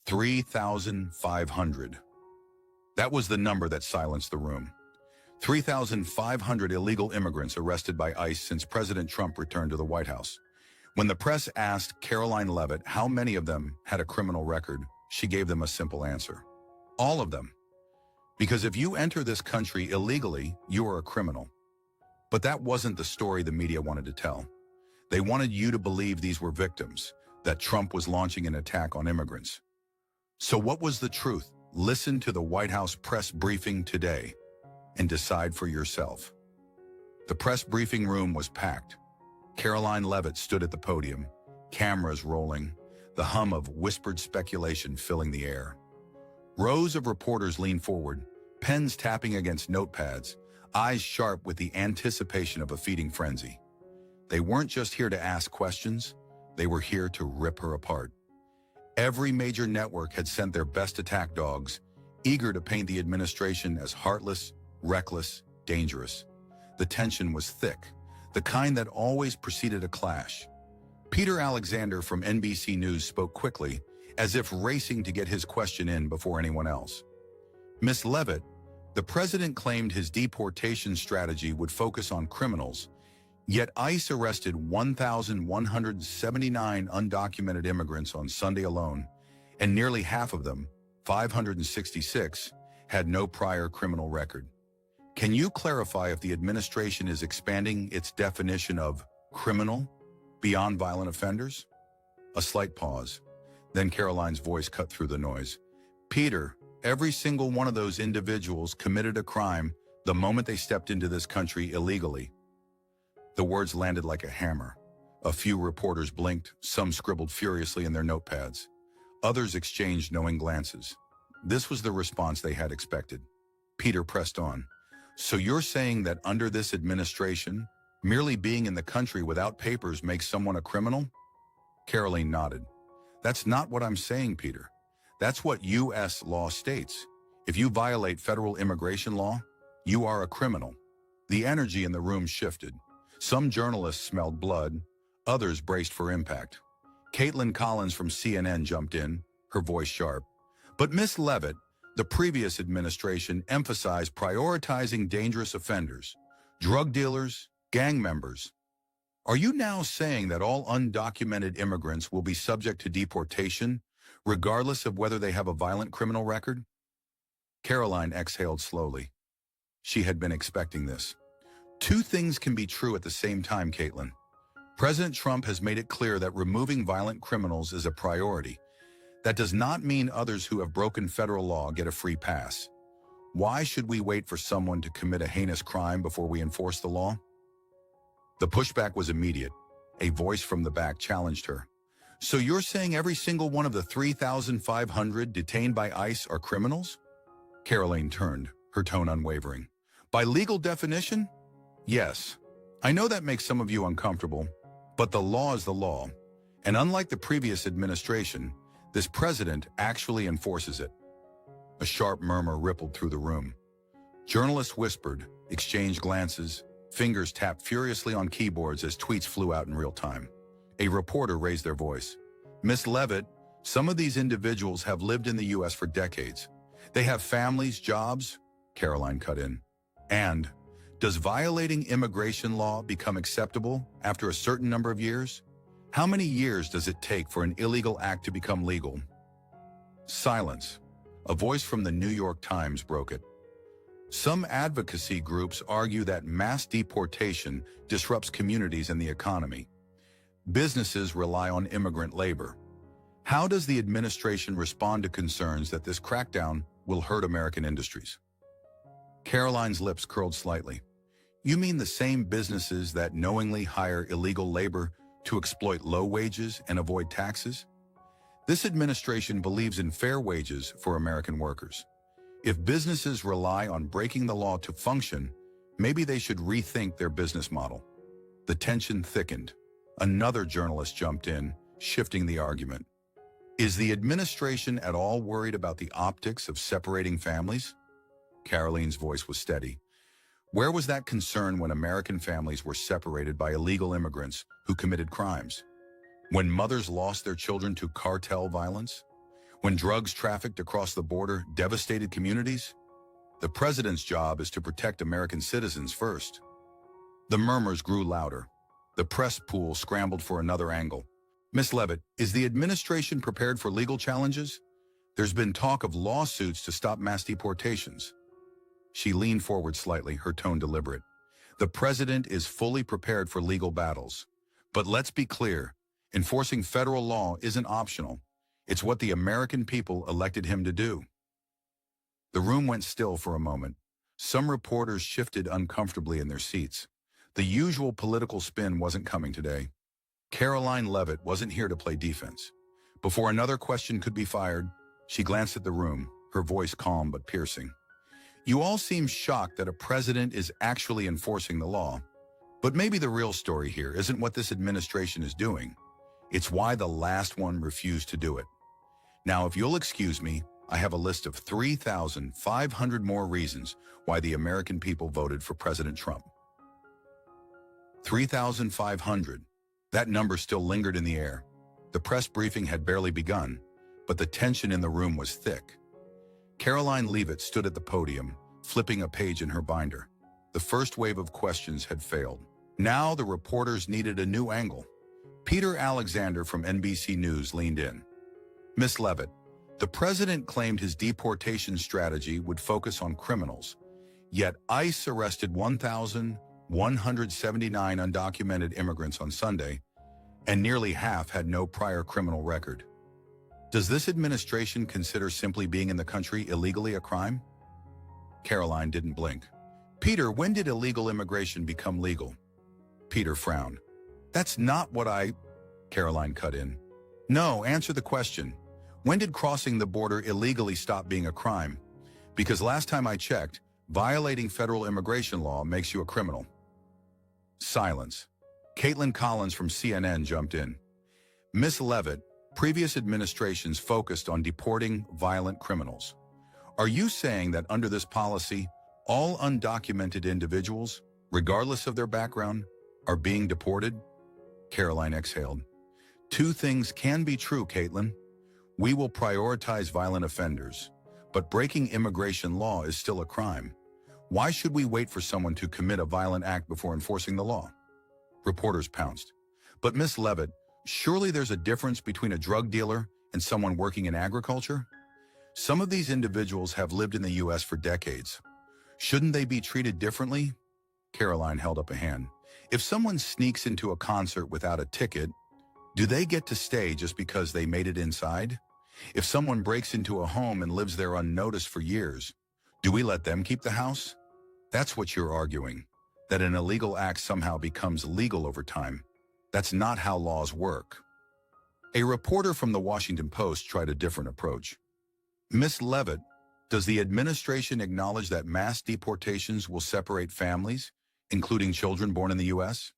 3,500. That was the number that silenced the room. 3,500 illegal immigrants arrested by ICE since President Trump returned to the White House. When the press asked Karoline Leavitt how many of them had a criminal record, she gave them a simple answer. All of them. Because if you enter this country illegally, you are a criminal. But that wasn't the story the media wanted to tell. They wanted you to believe these were victims, that Trump was launching an attack on immigrants. So what was the truth? Listen to the White House press briefing today and decide for yourself. The press briefing room was packed. Karoline Leavitt stood at the podium, cameras rolling, the hum of whispered speculation filling the air. Rows of reporters leaned forward, pens tapping against notepads, eyes sharp with the anticipation of a feeding frenzy. They weren't just here to ask questions, they were here to rip her apart. Every major network had sent their best attack dogs, eager to paint the administration as heartless, reckless, dangerous. The tension was thick, the kind that always preceded a clash. Peter Alexander from NBC News spoke quickly, as if racing to get his question in before anyone else. Ms. Leavitt, the president claimed his deportation strategy would focus on criminals, yet ICE arrested 1,179 undocumented immigrants on Sunday alone, and nearly half of them, 566, had no prior criminal record. Can you clarify if the administration is expanding its definition of criminal beyond violent offenders? A slight pause. Then Karoline's voice cut through the noise. Peter, every single one of those individuals committed a crime the moment they stepped into this country illegally. The words landed like a hammer. A few reporters blinked, some scribbled furiously in their notepads. Others exchanged knowing glances. This was the response they had expected. Peter pressed on. So you're saying that under this administration, merely being in the country without papers makes someone a criminal? Karoline nodded. That's not what I'm saying, Peter. That's what U.S. law states. If you violate federal immigration law, you are a criminal. The energy in the room shifted. Some journalists smelled blood, others braced for impact. Caitlin Collins from CNN jumped in, her voice sharp. But Ms. Leavitt, the previous administration emphasized prioritizing dangerous offenders, drug dealers, gang members. Are you now saying that all undocumented immigrants will be subject to deportation, regardless of whether they have a violent criminal record? Karoline exhaled slowly. She had been expecting this. Two things can be true at the same time, Caitlin. President Trump has made it clear that removing violent criminals is a priority. That does not mean others who have broken federal law get a free pass. Why should we wait for someone to commit a heinous crime before we enforce the law? The pushback was immediate. A voice from the back challenged her. So you're saying every single one of the 3,500 detained by ICE are criminals? Karoline turned, her tone unwavering. By legal definition? Yes. I know that makes some of you uncomfortable, but the law is the law. And unlike the previous administration, this president actually enforces it. A sharp murmur rippled through the room. Journalists whispered, exchanged glances, fingers tapped furiously on keyboards as tweets flew out in real time. A reporter raised their voice. Ms. Leavitt, some of these individuals have lived in the U.S. for decades. They have families, jobs, Karoline cut in. And does violating immigration law become acceptable after a certain number of years? How many years does it take for an illegal act to become legal? Silence. A voice from the New York Times broke it. Some advocacy groups argue that mass deportation disrupts communities and the economy. Businesses rely on immigrant labor. How does the administration respond to concerns that this crackdown will hurt American industries? Karoline's lips curled slightly. You mean the same businesses that knowingly hire illegal labor to exploit low wages and avoid taxes? This administration believes in fair wages for American workers. If businesses rely on breaking the law to function, maybe they should rethink their business model. The tension thickened. Another journalist jumped in, shifting the argument. Is the administration at all worried about the optics of separating families? Karoline's voice was steady. Where was that concern when American families were separated by illegal immigrants who committed crimes? When mothers lost their children to cartel violence? When drugs trafficked across the border devastated communities? The president's job is to protect American citizens first. The murmurs grew louder. The press pool scrambled for another angle. Ms. Leavitt, is the administration prepared for legal challenges? There's been talk of lawsuits to stop mass deportations. She leaned forward slightly, her tone deliberate. The president is fully prepared for legal battles. But let's be clear, enforcing federal law isn't optional. It's what the American people elected him to do. The room went still for a moment. Some reporters shifted uncomfortably in their seats. The usual political spin wasn't coming today. Karoline Leavitt wasn't here to play defense. Before another question could be fired, she glanced at the room, her voice calm but piercing. You all seem shocked that a president is actually enforcing the law. But maybe the real story here isn't what this administration is doing. It's why the last one refused to do it. Now, if you'll excuse me, I have a list of 3,500 more reasons why the American people voted for President Trump. 3,500. That number still lingered in the air. The press briefing had barely begun, but the tension in the room was thick. Karoline Leavitt stood at the podium, flipping a page in her binder. The first wave of questions had failed. Now the reporters needed a new angle. Peter Alexander from NBC News leaned in. Ms. Leavitt, the president claimed his deportation strategy would focus on criminals, yet ICE arrested 1,179 undocumented immigrants on Sunday, and nearly half had no prior criminal record. Does this administration consider simply being in the country illegally a crime? Karoline didn't blink. Peter, when did illegal immigration become legal? Peter frowned. That's not what Karoline cut in. No, answer the question. When did crossing the border illegally stop being a crime? Because last time I checked, violating federal immigration law makes you a criminal. Silence. Caitlin Collins from CNN jumped in. Ms. Leavitt, previous administrations focused on deporting violent criminals. Are you saying that under this policy, all undocumented individuals, regardless of their background, are being deported? Karoline exhaled. Two things can be true, Caitlin. We will prioritize violent offenders, but breaking immigration law is still a crime. Why should we wait for someone to commit a violent act before enforcing the law? Reporters pounced. But Ms. Leavitt, surely there's a difference between a drug dealer and someone working in agriculture? Some of these individuals have lived in the U.S. for decades. Shouldn't they be treated differently? Karoline held up a hand. If someone sneaks into a concert without a ticket, do they get to stay just because they made it inside? If someone breaks into a home and lives there unnoticed for years, do we let them keep the house? That's what you're arguing, that an illegal act somehow becomes legal over time. That's not how laws work. A reporter from the Washington Post tried a different approach. Ms. Leavitt, does the administration acknowledge that mass deportations will separate families, including children born in the U.S.?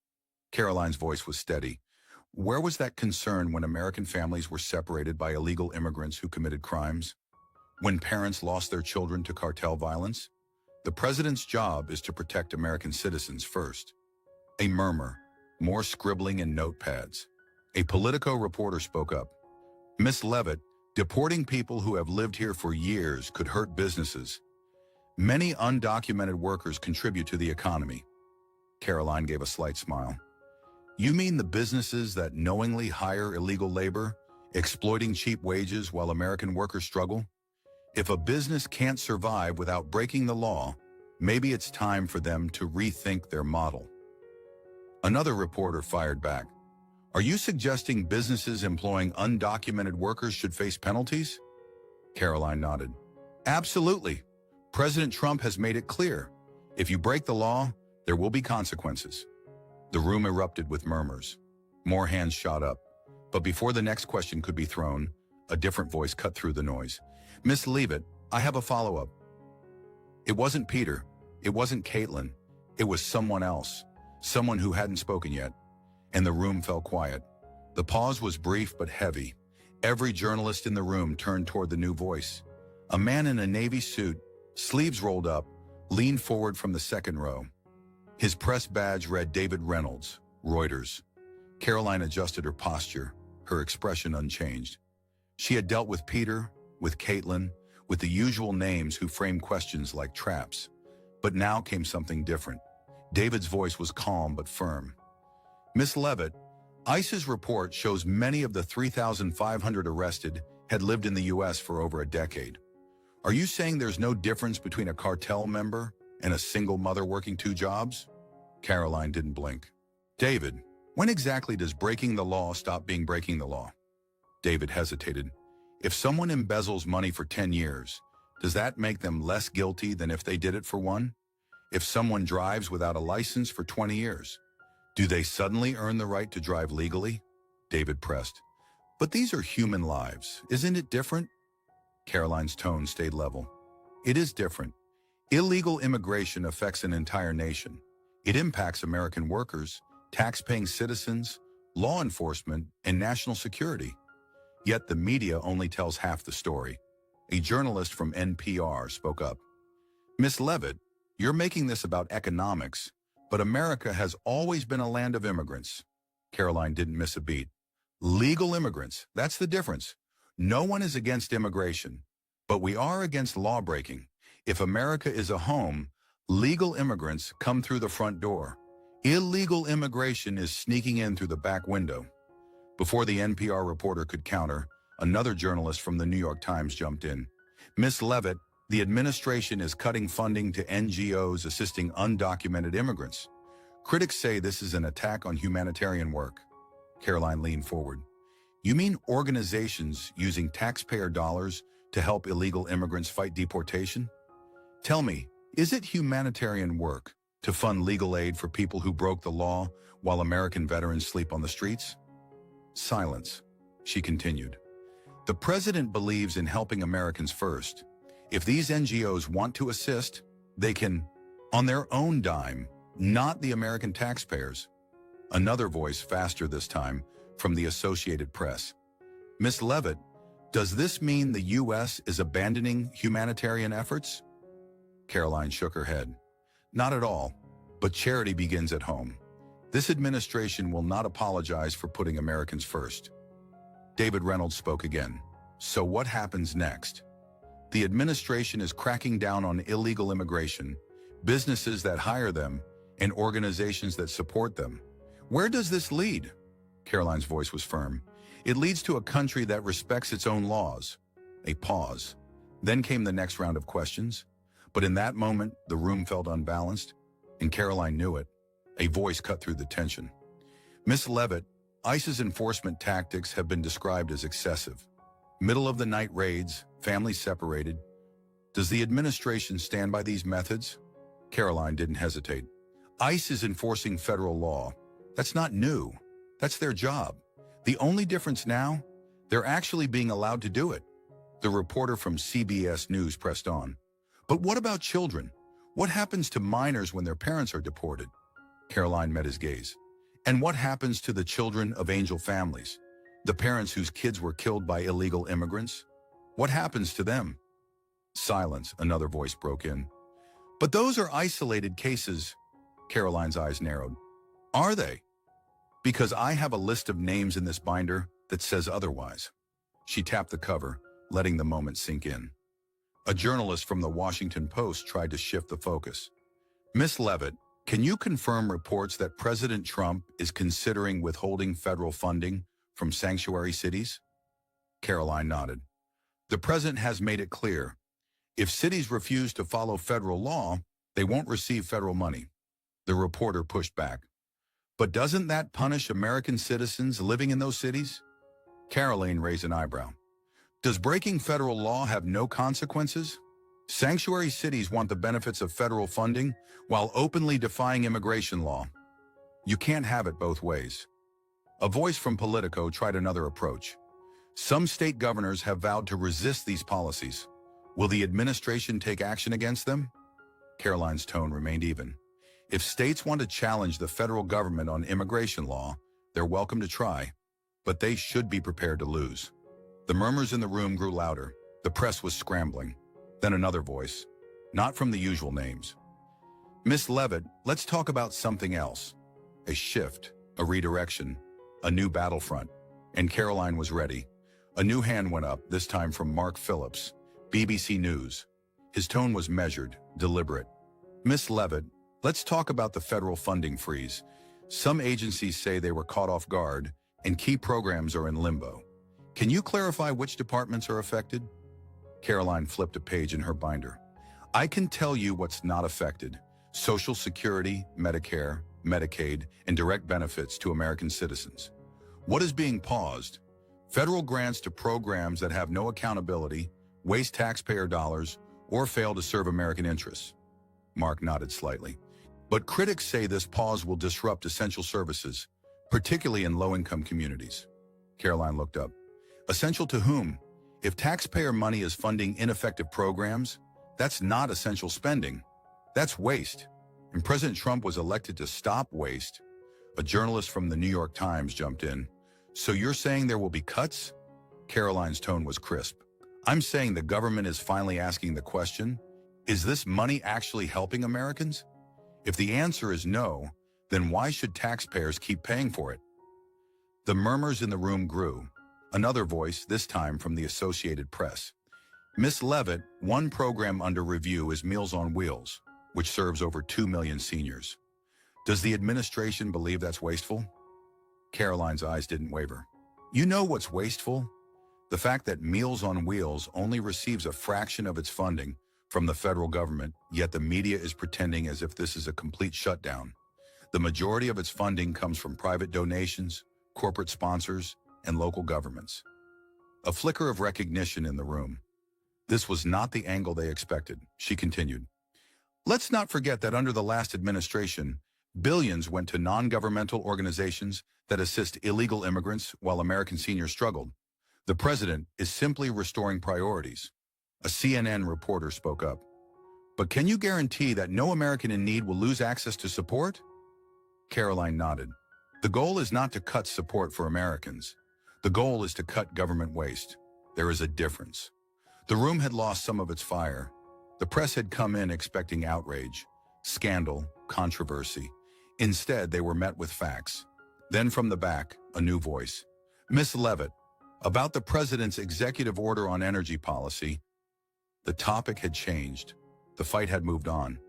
Karoline's voice was steady. Where was that concern when American families were separated by illegal immigrants who committed crimes? When parents lost their children to cartel violence? The president's job is to protect American citizens first. A murmur, more scribbling in notepads. A Politico reporter spoke up. Ms. Leavitt, deporting people who have lived here for years could hurt businesses. Many undocumented workers contribute to the economy. Karoline gave a slight smile. You mean the businesses that knowingly hire illegal labor, exploiting cheap wages while American workers struggle? If a business can't survive without breaking the law, maybe it's time for them to rethink their model. Another reporter fired back. Are you suggesting businesses employing undocumented workers should face penalties? Karoline nodded. Absolutely. President Trump has made it clear. If you break the law, there will be consequences. The room erupted with murmurs. More hands shot up. But before the next question could be thrown, a different voice cut through the noise. Ms. Leavitt, I have a follow-up. It wasn't Peter. It wasn't Caitlin. It was someone else. Someone who hadn't spoken yet. And the room fell quiet. The pause was brief but heavy. Every journalist in the room turned toward the new voice. A man in a navy suit, sleeves rolled up, leaned forward from the second row. His press badge read David Reynolds, Reuters. Karoline adjusted her posture, her expression unchanged. She had dealt with Peter, with Caitlin, with the usual names who frame questions like traps. But now came something different. David's voice was calm but firm. Miss Leavitt, ICE's report shows many of the 3,500 arrested had lived in the U.S. for over a decade. Are you saying there's no difference between a cartel member and a single mother working two jobs? Karoline didn't blink. David, when exactly does breaking the law stop being breaking the law? David hesitated. If someone embezzles money for 10 years, does that make them less guilty than if they did it for one? If someone drives without a license for 20 years, do they suddenly earn the right to drive legally? David pressed. But these are human lives. Isn't it different? Karoline's tone stayed level. It is different. Illegal immigration affects an entire nation. It impacts American workers, tax-paying citizens, law enforcement, and national security. Yet the media only tells half the story. A journalist from NPR spoke up. Miss Leavitt, you're making this about economics, but America has always been a land of immigrants. Karoline didn't miss a beat. Legal immigrants, that's the difference. No one is against immigration, but we are against law-breaking. If America is a home, legal immigrants come through the front door. Illegal immigration is sneaking in through the back window. Before the NPR reporter could counter, another journalist from the New York Times jumped in. Miss Leavitt, the administration is cutting funding to NGOs assisting undocumented immigrants. Critics say this is an attack on humanitarian work. Karoline leaned forward. You mean organizations using taxpayer dollars to help illegal immigrants fight deportation? Tell me, is it humanitarian work to fund legal aid for people who broke the law while American veterans sleep on the streets? Silence. She continued. The president believes in helping Americans first. If these NGOs want to assist, they can, on their own dime, not the American taxpayers. Another voice, faster this time, from the Associated Press. Miss Leavitt, does this mean the U.S. is abandoning humanitarian efforts? Karoline shook her head. Not at all, but charity begins at home. This administration will not apologize for putting Americans first. David Reynolds spoke again. So what happens next? The administration is cracking down on illegal immigration, businesses that hire them, and organizations that support them. Where does this lead? Karoline's voice was firm. It leads to a country that respects its own laws. A pause. Then came the next round of questions. But in that moment, the room felt unbalanced, and Karoline knew it. A voice cut through the tension. Miss Leavitt, ICE's enforcement tactics have been described as excessive. Middle-of-the-night raids, families separated. Does the administration stand by these methods? Karoline didn't hesitate. ICE is enforcing federal law. That's not new. That's their job. The only difference now, they're actually being allowed to do it. The reporter from CBS News pressed on. But what about children? What happens to minors when their parents are deported? Karoline met his gaze. And what happens to the children of angel families? The parents whose kids were killed by illegal immigrants? What happens to them? Silence, another voice broke in. But those are isolated cases. Karoline's eyes narrowed. Are they? Because I have a list of names in this binder that says otherwise. She tapped the cover, letting the moment sink in. A journalist from the Washington Post tried to shift the focus. Miss Leavitt, can you confirm reports that President Trump is considering withholding federal funding from sanctuary cities? Karoline nodded. The president has made it clear. If cities refuse to follow federal law, they won't receive federal money. The reporter pushed back. But doesn't that punish American citizens living in those cities? Karoline raised an eyebrow. Does breaking federal law have no consequences? Sanctuary cities want the benefits of federal funding while openly defying immigration law. You can't have it both ways. A voice from Politico tried another approach. Some state governors have vowed to resist these policies. Will the administration take action against them? Karoline's tone remained even. If states want to challenge the federal government on immigration law, they're welcome to try, but they should be prepared to lose. The murmurs in the room grew louder. The press was scrambling. Then another voice, not from the usual names. Miss Leavitt, let's talk about something else. A shift, a redirection, a new battlefront. And Karoline was ready. A new hand went up, this time from Mark Phillips, BBC News. His tone was measured, deliberate. Miss Leavitt, let's talk about the federal funding freeze. Some agencies say they were caught off guard, and key programs are in limbo. Can you clarify which departments are affected? Karoline flipped a page in her binder. I can tell you what's not affected. Social Security, Medicare, Medicaid, and direct benefits to American citizens. What is being paused? Federal grants to programs that have no accountability, waste taxpayer dollars, or fail to serve American interests. Mark nodded slightly. But critics say this pause will disrupt essential services, particularly in low-income communities. Karoline looked up. Essential to whom? If taxpayer money is funding ineffective programs, that's not essential spending. That's waste. And President Trump was elected to stop waste. A journalist from the New York Times jumped in. So you're saying there will be cuts? Karoline's tone was crisp. I'm saying the government is finally asking the question, is this money actually helping Americans? If the answer is no, then why should taxpayers keep paying for it? The murmurs in the room grew. Another voice, this time from the Associated Press. Miss Leavitt, one program under review is Meals on Wheels, which serves over 2 million seniors. Does the administration believe that's wasteful? Karoline's eyes didn't waver. You know what's wasteful? The fact that Meals on Wheels only receives a fraction of its funding from the federal government, yet the media is pretending as if this is a complete shutdown. The majority of its funding comes from private donations, corporate sponsors, and local governments. A flicker of recognition in the room. This was not the angle they expected, she continued. Let's not forget that under the last administration, billions went to non-governmental organizations that assist illegal immigrants while American seniors struggled. The president is simply restoring priorities. A CNN reporter spoke up. But can you guarantee that no American in need will lose access to support? Karoline nodded. The goal is not to cut support for Americans. The goal is to cut government waste. There is a difference. The room had lost some of its fire. The press had come in expecting outrage, scandal, controversy. Instead, they were met with facts. Then from the back, a new voice. Miss Leavitt, about the president's executive order on energy policy. The topic had changed. The fight had moved on.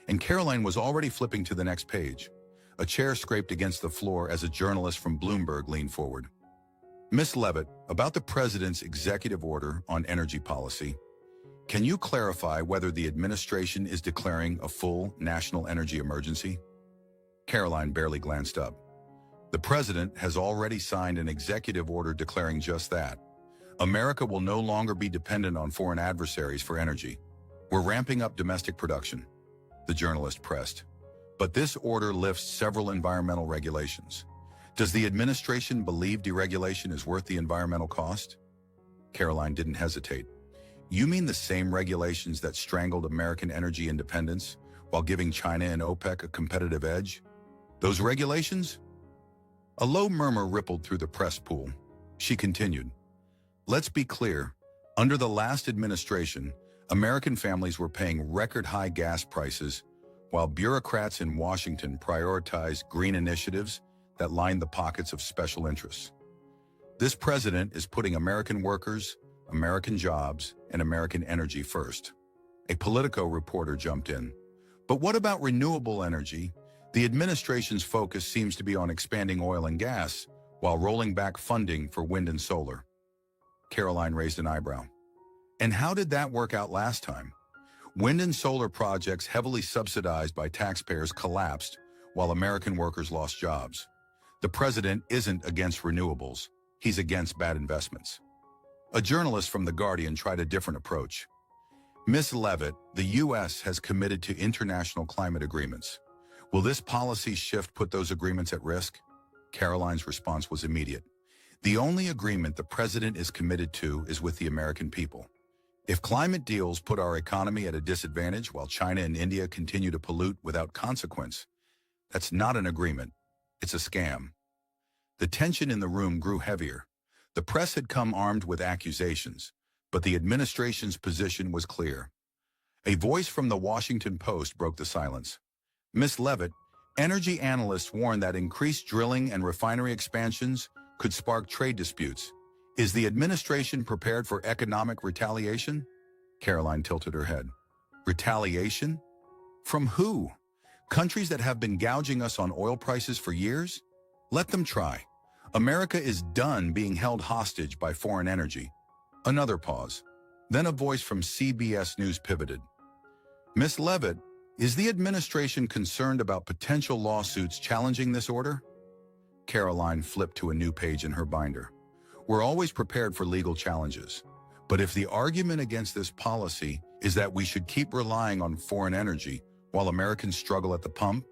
And Karoline was already flipping to the next page. A chair scraped against the floor as a journalist from Bloomberg leaned forward. Miss Leavitt, about the president's executive order on energy policy, can you clarify whether the administration is declaring a full national energy emergency? Karoline barely glanced up. The president has already signed an executive order declaring just that. America will no longer be dependent on foreign adversaries for energy. We're ramping up domestic production, the journalist pressed. But this order lifts several environmental regulations. Does the administration believe deregulation is worth the environmental cost? Karoline didn't hesitate. You mean the same regulations that strangled American energy independence while giving China and OPEC a competitive edge? Those regulations? A low murmur rippled through the press pool. She continued. Let's be clear. Under the last administration, American families were paying record-high gas prices while bureaucrats in Washington prioritized green initiatives that lined the pockets of special interests. This president is putting American workers, American jobs, and American energy first. A Politico reporter jumped in. But what about renewable energy? The administration's focus seems to be on expanding oil and gas while rolling back funding for wind and solar. Karoline raised an eyebrow. And how did that work out last time? Wind and solar projects heavily subsidized by taxpayers collapsed while American workers lost jobs. The president isn't against renewables. He's against bad investments. A journalist from The Guardian tried a different approach. Miss Leavitt, the U.S. has committed to international climate agreements. Will this policy shift put those agreements at risk? Karoline's response was immediate. The only agreement the president is committed to is with the American people. If climate deals put our economy at a disadvantage while China and India continue to pollute without consequence, that's not an agreement. It's a scam. The tension in the room grew heavier. The press had come armed with accusations, but the administration's position was clear. A voice from the Washington Post broke the silence. Miss Leavitt, energy analysts warn that increased drilling and refinery expansions could spark trade disputes. Is the administration prepared for economic retaliation? Karoline tilted her head. Retaliation? From who? Countries that have been gouging us on oil prices for years? Let them try. America is done being held hostage by foreign energy. Another pause. Then a voice from CBS News pivoted. Ms. Leavitt, is the administration concerned about potential lawsuits challenging this order? Karoline flipped to a new page in her binder. We're always prepared for legal challenges. But if the argument against this policy is that we should keep relying on foreign energy while Americans struggle at the pump,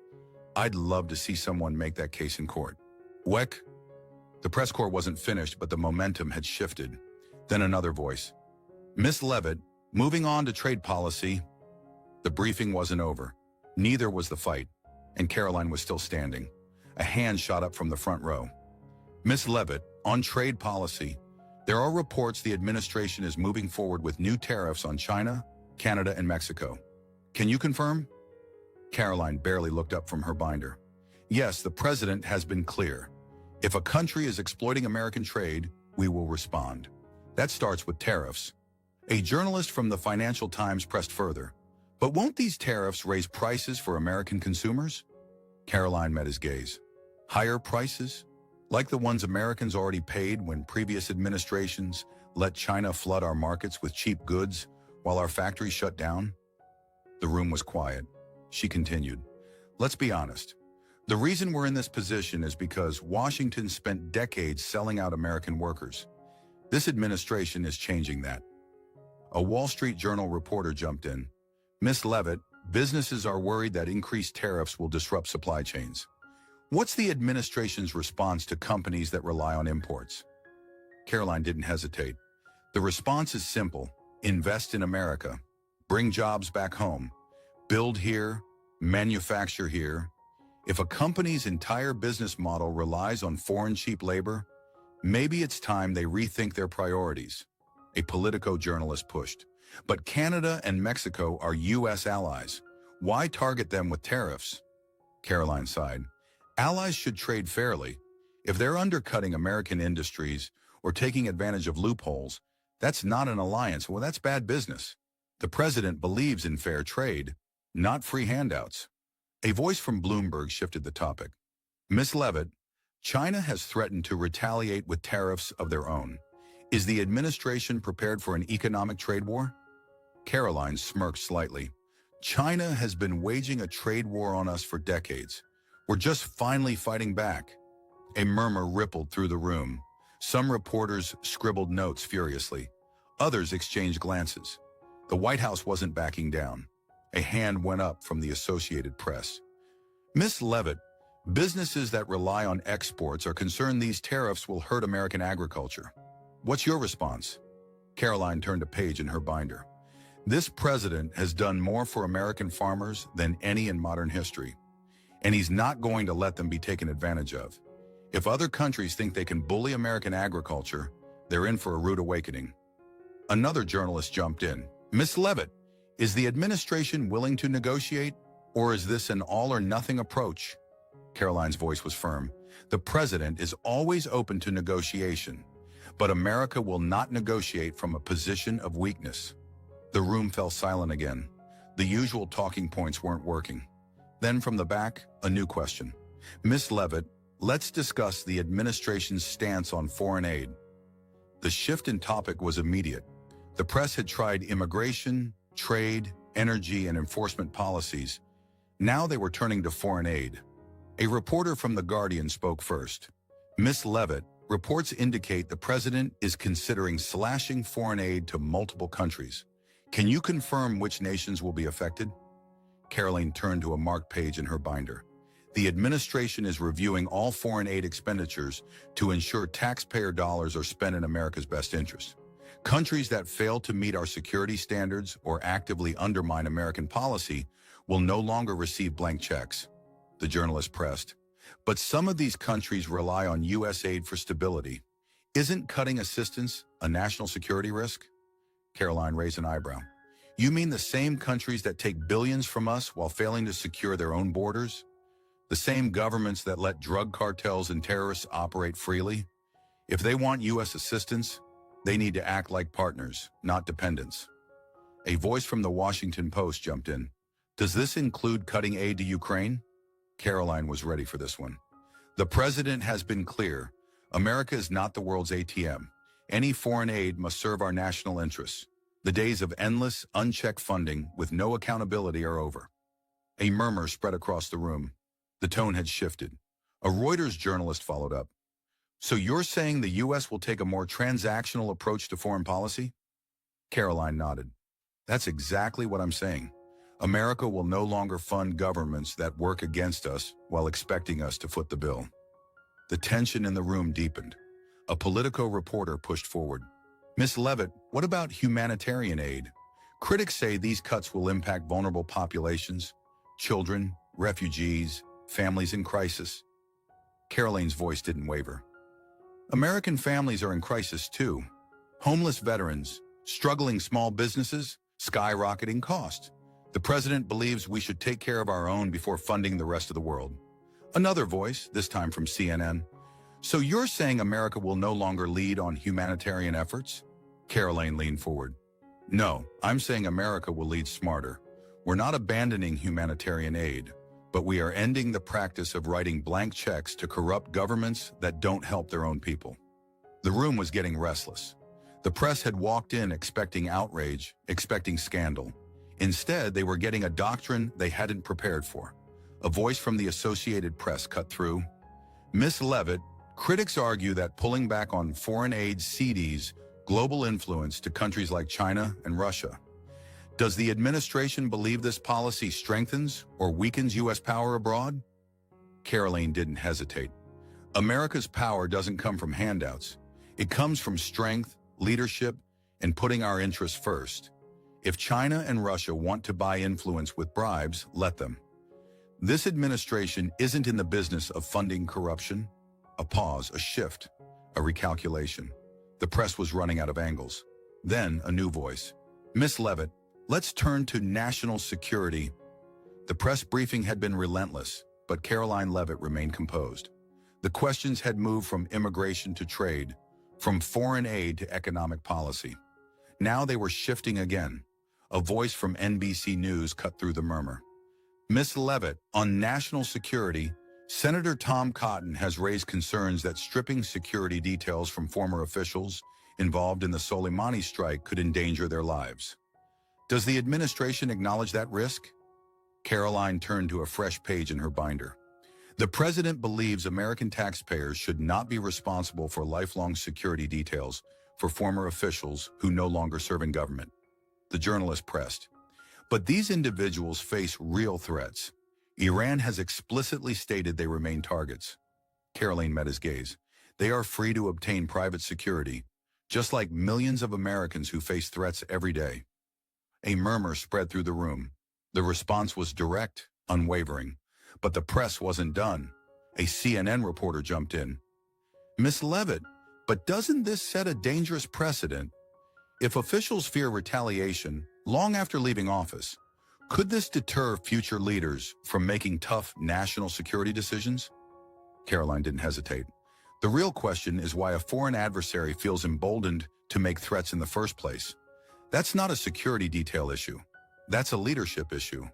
I'd love to see someone make that case in court. Weck? The press corps wasn't finished, but the momentum had shifted. Then another voice. Ms. Leavitt, moving on to trade policy. The briefing wasn't over. Neither was the fight, and Karoline was still standing. A hand shot up from the front row. Ms. Leavitt, on trade policy, there are reports the administration is moving forward with new tariffs on China, Canada, and Mexico. Can you confirm? Karoline barely looked up from her binder. Yes, the president has been clear. If a country is exploiting American trade, we will respond. That starts with tariffs. A journalist from the Financial Times pressed further. But won't these tariffs raise prices for American consumers? Karoline met his gaze. Higher prices? Like the ones Americans already paid when previous administrations let China flood our markets with cheap goods while our factories shut down? The room was quiet. She continued, let's be honest. The reason we're in this position is because Washington spent decades selling out American workers. This administration is changing that. A Wall Street Journal reporter jumped in. Ms. Leavitt, businesses are worried that increased tariffs will disrupt supply chains. What's the administration's response to companies that rely on imports? Karoline didn't hesitate. The response is simple. Invest in America. Bring jobs back home. Build here. Manufacture here. If a company's entire business model relies on foreign cheap labor, maybe it's time they rethink their priorities. A Politico journalist pushed. But Canada and Mexico are U.S. allies. Why target them with tariffs? Karoline sighed. Allies should trade fairly. If they're undercutting American industries or taking advantage of loopholes, that's not an alliance. Well, that's bad business. The president believes in fair trade, not free handouts. A voice from Bloomberg shifted the topic. Ms. Leavitt, China has threatened to retaliate with tariffs of their own. Is the administration prepared for an economic trade war? Karoline smirked slightly. China has been waging a trade war on us for decades. We're just finally fighting back. A murmur rippled through the room. Some reporters scribbled notes furiously. Others exchanged glances. The White House wasn't backing down. A hand went up from the Associated Press. Ms. Leavitt, businesses that rely on exports are concerned these tariffs will hurt American agriculture. What's your response? Karoline turned a page in her binder. This president has done more for American farmers than any in modern history. And he's not going to let them be taken advantage of. If other countries think they can bully American agriculture, they're in for a rude awakening. Another journalist jumped in. Ms. Leavitt, is the administration willing to negotiate, or is this an all-or-nothing approach? Karoline's voice was firm. The president is always open to negotiation, but America will not negotiate from a position of weakness. The room fell silent again. The usual talking points weren't working. Then from the back, a new question. Ms. Leavitt, let's discuss the administration's stance on foreign aid. The shift in topic was immediate. The press had tried immigration, trade, energy, and enforcement policies. Now they were turning to foreign aid. A reporter from The Guardian spoke first. Ms. Leavitt, reports indicate the president is considering slashing foreign aid to multiple countries. Can you confirm which nations will be affected? Karoline turned to a marked page in her binder. The administration is reviewing all foreign aid expenditures to ensure taxpayer dollars are spent in America's best interest. Countries that fail to meet our security standards or actively undermine American policy will no longer receive blank checks. The journalist pressed. But some of these countries rely on U.S. aid for stability. Isn't cutting assistance a national security risk? Karoline raised an eyebrow. You mean the same countries that take billions from us while failing to secure their own borders? The same governments that let drug cartels and terrorists operate freely? If they want U.S. assistance, they need to act like partners, not dependents. A voice from the Washington Post jumped in. Does this include cutting aid to Ukraine? Karoline was ready for this one. The president has been clear. America is not the world's ATM. Any foreign aid must serve our national interests. The days of endless, unchecked funding with no accountability are over. A murmur spread across the room. The tone had shifted. A Reuters journalist followed up. So you're saying the U.S. will take a more transactional approach to foreign policy? Karoline nodded. That's exactly what I'm saying. America will no longer fund governments that work against us while expecting us to foot the bill. The tension in the room deepened. A Politico reporter pushed forward. Ms. Leavitt, what about humanitarian aid? Critics say these cuts will impact vulnerable populations, children, refugees, families in crisis. Karoline's voice didn't waver. American families are in crisis too. Homeless veterans, struggling small businesses, skyrocketing costs. The president believes we should take care of our own before funding the rest of the world. Another voice, this time from CNN. So you're saying America will no longer lead on humanitarian efforts? Karoline leaned forward. No, I'm saying America will lead smarter. We're not abandoning humanitarian aid, but we are ending the practice of writing blank checks to corrupt governments that don't help their own people. The room was getting restless. The press had walked in expecting outrage, expecting scandal. Instead, they were getting a doctrine they hadn't prepared for. A voice from the Associated Press cut through. Ms. Leavitt, critics argue that pulling back on foreign aid cedes global influence to countries like China and Russia. Does the administration believe this policy strengthens or weakens U.S. power abroad? Karoline didn't hesitate. America's power doesn't come from handouts. It comes from strength, leadership, and putting our interests first. If China and Russia want to buy influence with bribes, let them. This administration isn't in the business of funding corruption. A pause, a shift, a recalculation. The press was running out of angles. Then a new voice. Ms. Leavitt, let's turn to national security. The press briefing had been relentless, but Karoline Leavitt remained composed. The questions had moved from immigration to trade, from foreign aid to economic policy. Now they were shifting again. A voice from NBC News cut through the murmur. Ms. Leavitt, on national security, Senator Tom Cotton has raised concerns that stripping security details from former officials involved in the Soleimani strike could endanger their lives. Does the administration acknowledge that risk? Karoline turned to a fresh page in her binder. The president believes American taxpayers should not be responsible for lifelong security details for former officials who no longer serve in government. The journalist pressed. But these individuals face real threats. Iran has explicitly stated they remain targets. Karoline met his gaze. They are free to obtain private security, just like millions of Americans who face threats every day. A murmur spread through the room. The response was direct, unwavering. But the press wasn't done. A CNN reporter jumped in. Ms. Leavitt, but doesn't this set a dangerous precedent? If officials fear retaliation long after leaving office, could this deter future leaders from making tough national security decisions? Karoline didn't hesitate. The real question is why a foreign adversary feels emboldened to make threats in the first place. That's not a security detail issue. That's a leadership issue.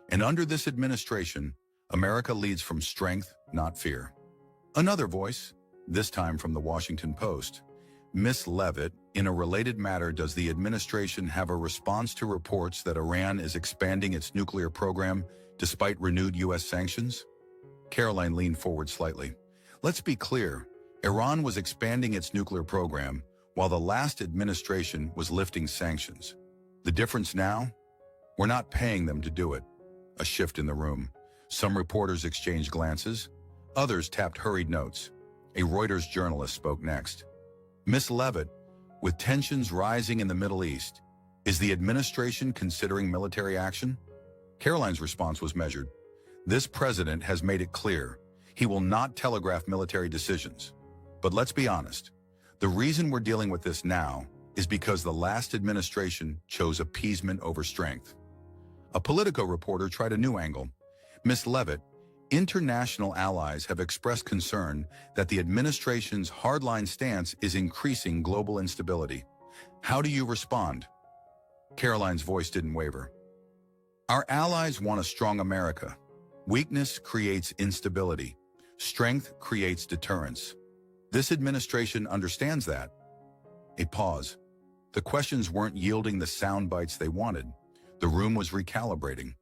And under this administration, America leads from strength, not fear. Another voice, this time from the Washington Post. Ms. Leavitt, in a related matter, does the administration have a response to reports that Iran is expanding its nuclear program despite renewed U.S. sanctions? Karoline leaned forward slightly. Let's be clear, Iran was expanding its nuclear program while the last administration was lifting sanctions. The difference now? We're not paying them to do it. A shift in the room. Some reporters exchanged glances. Others tapped hurried notes. A Reuters journalist spoke next. Ms. Leavitt, with tensions rising in the Middle East, is the administration considering military action? Karoline's response was measured. This president has made it clear he will not telegraph military decisions. But let's be honest, the reason we're dealing with this now is because the last administration chose appeasement over strength. A Politico reporter tried a new angle. Ms. Leavitt, International allies have expressed concern that the administration's hardline stance is increasing global instability. How do you respond? Karoline's voice didn't waver. Our allies want a strong America. Weakness creates instability. Strength creates deterrence. This administration understands that. A pause. The questions weren't yielding the sound bites they wanted. The room was recalibrating.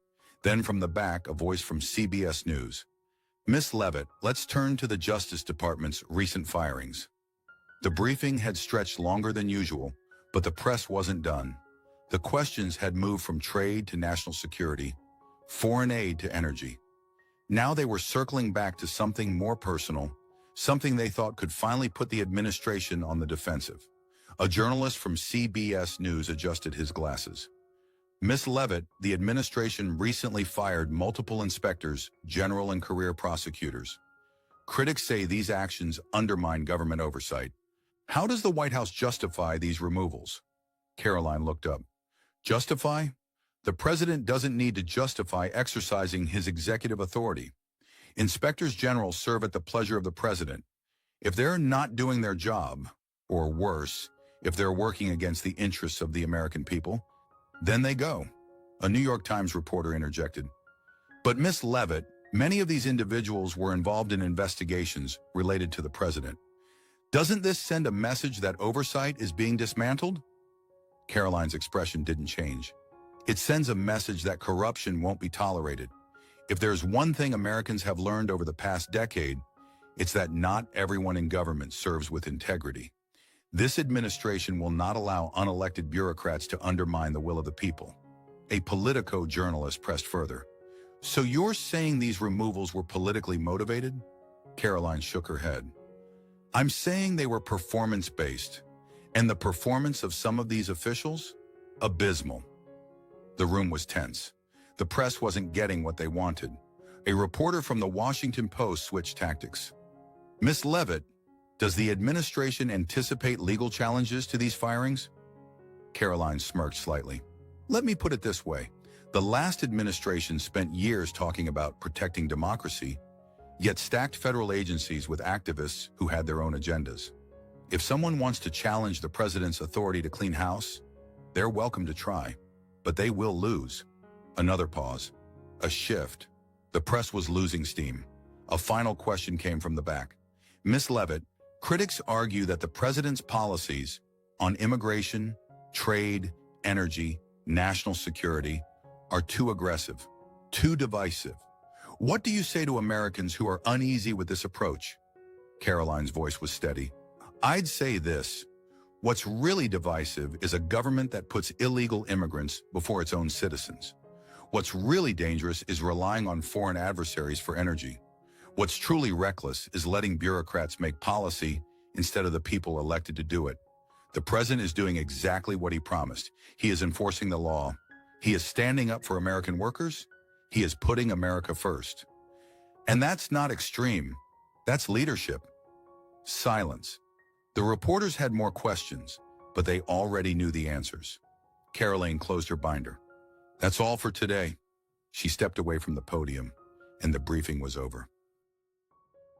Then from the back, a voice from CBS News. Miss Leavitt, let's turn to the Justice Department's recent firings. The briefing had stretched longer than usual, but the press wasn't done. The questions had moved from trade to national security, foreign aid to energy. Now they were circling back to something more personal, something they thought could finally put the administration on the defensive. A journalist from CBS News adjusted his glasses. Miss Leavitt, the administration recently fired multiple inspectors, general and career prosecutors. Critics say these actions undermine government oversight. How does the White House justify these removals? Karoline looked up. Justify? The president doesn't need to justify exercising his executive authority. Inspectors general serve at the pleasure of the president. If they're not doing their job, or worse, if they're working against the interests of the American people, then they go. A New York Times reporter interjected. But Miss Leavitt, many of these individuals were involved in investigations related to the president. Doesn't this send a message that oversight is being dismantled? Karoline's expression didn't change. It sends a message that corruption won't be tolerated. If there's one thing Americans have learned over the past decade, it's that not everyone in government serves with integrity. This administration will not allow unelected bureaucrats to undermine the will of the people. A Politico journalist pressed further. So you're saying these removals were politically motivated? Karoline shook her head. I'm saying they were performance-based. And the performance of some of these officials? Abysmal. The room was tense. The press wasn't getting what they wanted. A reporter from the Washington Post switched tactics. Miss Leavitt, does the administration anticipate legal challenges to these firings? Karoline smirked slightly. Let me put it this way. The last administration spent years talking about protecting democracy, yet stacked federal agencies with activists who had their own agendas. If someone wants to challenge the president's authority to clean house, they're welcome to try, but they will lose. Another pause. A shift. The press was losing steam. A final question came from the back. Miss Leavitt, critics argue that the president's policies on immigration, trade, energy, national security are too aggressive, too divisive. What do you say to Americans who are uneasy with this approach? Karoline's voice was steady. I'd say this. What's really divisive is a government that puts illegal immigrants before its own citizens. What's really dangerous is relying on foreign adversaries for energy. What's truly reckless is letting bureaucrats make policy instead of the people elected to do it. The president is doing exactly what he promised. He is enforcing the law. He is standing up for American workers. He is putting America first. And that's not extreme. That's leadership. Silence. The reporters had more questions, but they already knew the answers. Karoline closed her binder. That's all for today. She stepped away from the podium, and the briefing was over.